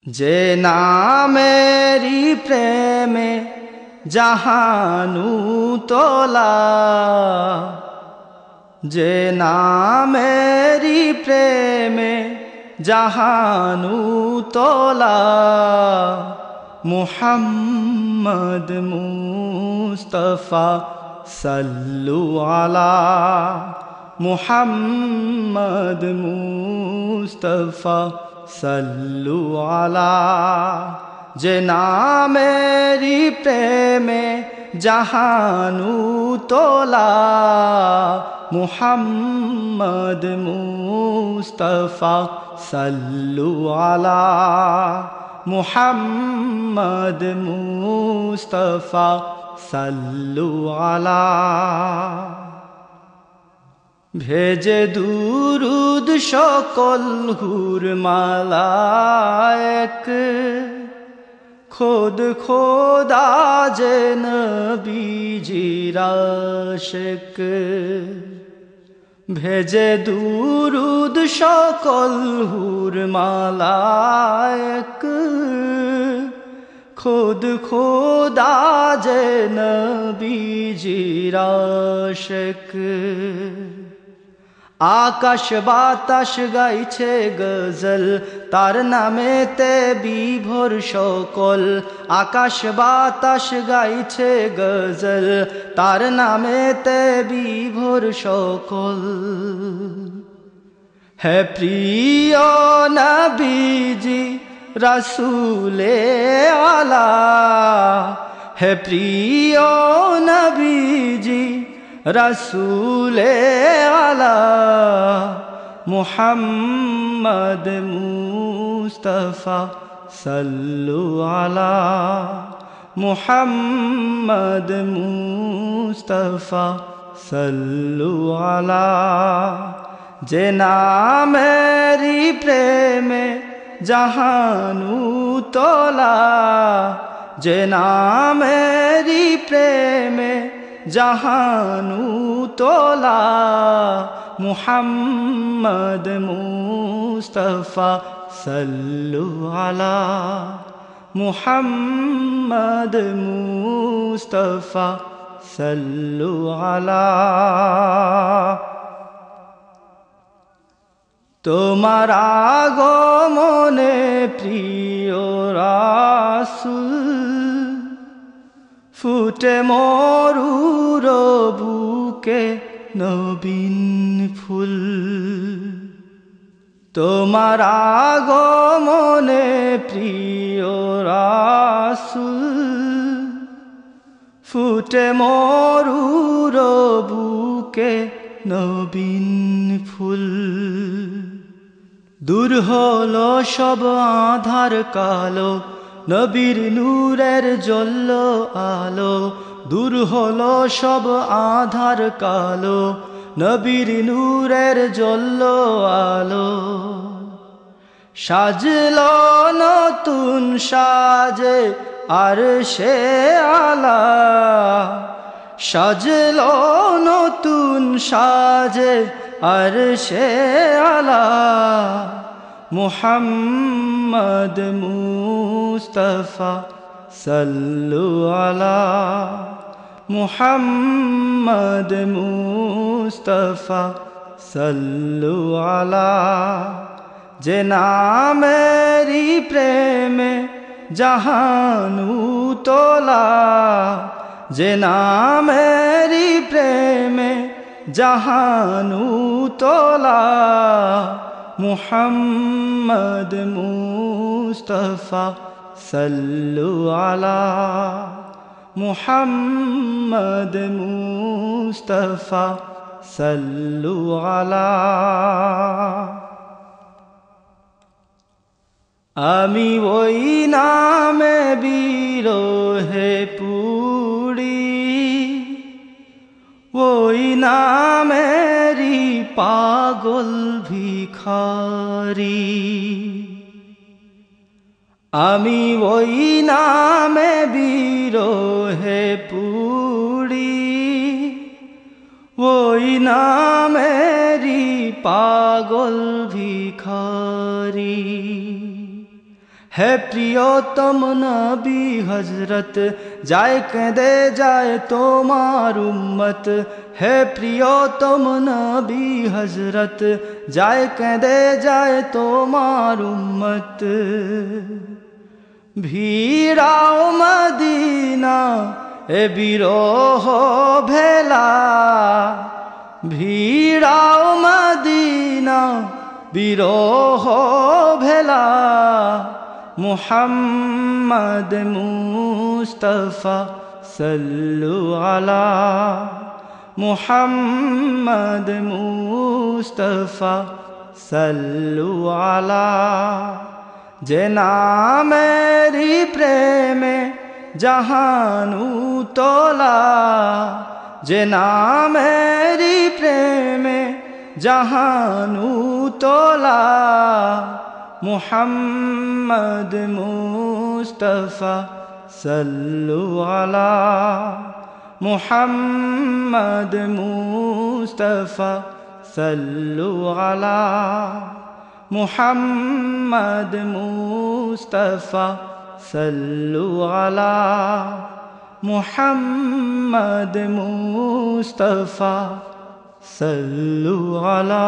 যে নামেরি প্রেমে জাহানু তোলা, যে নামেরি প্রেমে জাহানু তোলা, মুহাম্মদ মুস্তাফা সাল্লু আলা, মুহাম্মদ মুস্তাফা সাল্লু আলা। যে নামেরি প্রেমে জাহানু তোলা, মুহাম্মদ মুস্তাফা সাল্লু আলা, মুহাম্মদ মুস্তাফা সাল্লু আলা। ভেজে দুরুদ সকল হুর মালায়েক, খোদ খোদা যে নবীজির আশিক। ভেজে দুরুদ সকল হুর মালায়েক, খোদ খোদা যে নবীজির আশিক। আকাশ বাতাস গাইছে গজল তার নামেতে বিভোর সকল, আকাশ বাতাস গাইছে গজল তার নামেতে বিভোর সকল। হে প্রিয় নবীজি রাসূলে আলা, হে প্রিয় নবীজি রাসূলে আলা, মুহাম্মদ মুস্তাফা সাল্লু আলা, মুহাম্মদ মুস্তাফা সাল্লু আলা। যে নামেরি প্রেমে জাহানু তোলা, যে নামেরি প্রেমে জাহানু তোলা, মুহাম্মদ মুস্তাফা সাল্লু আলা, মুহাম্মদ মুস্তাফা সাল্লু আলা। তোমার আগমনে প্রিয় রাসূল, ফুটে মরুর বুকে নবীন ফুল। তোমার আগমনে প্রিয় রাসূল, ফুটে মরুর বুকে নবীন ফুল। দূর হলো সব আধার কালো, নবীর নূরের জ্বলল আলো। দূর হলো সব আধার কালো, নবীর নূরের জ্বলল আলো। সাজলো নতুন সাজে আরশে আলা, সাজলো নতুন সাজে আরশে আলা, মুহাম্মদ মুস্তাফা সাল্লু আলা, মুহাম্মদ মুস্তাফা সাল্লু আলা। যে নামেরি প্রেমে জাহানু তোলা, যে নামেরি প্রেমে জাহানু তোলা, মুহাম্মদ মুস্তাফা সাল্লু আলা, মুহাম্মদ মুস্তাফা সাল্লু আলা। আমি ওই নামে বিরহে পুড়ি, ওই নামেরি পাগল ভিখারি। আমি ওই নামে বিরহে পুড়ি, ওই নামেরি পাগল ভিখারি। है प्रियतम नबी हजरत जाए केंदे जाए तोमार उम्मत है प्रियतम नबी हजरत जाए केंदे जाए तोमार उम्मत भीड़ाओ मदीना ए बिरोह भेला भीड़ाओ मदीना बिरोह भेला मुहम्मद मुस्तफा सल्लु अला मुहम्मद मुस्तफा सल्लु अला जे नामेरी प्रेमे जहानू तोला जे नामेरी प्रेमे जहानू तोला मुहम्मद मुस्तफा सल्लु अला मुहम्मद मुस्तफा सल्लु अला मुहम्मद मुस्तफा सल्लु अला मुहम्मद मुस्तफा सल्लु अला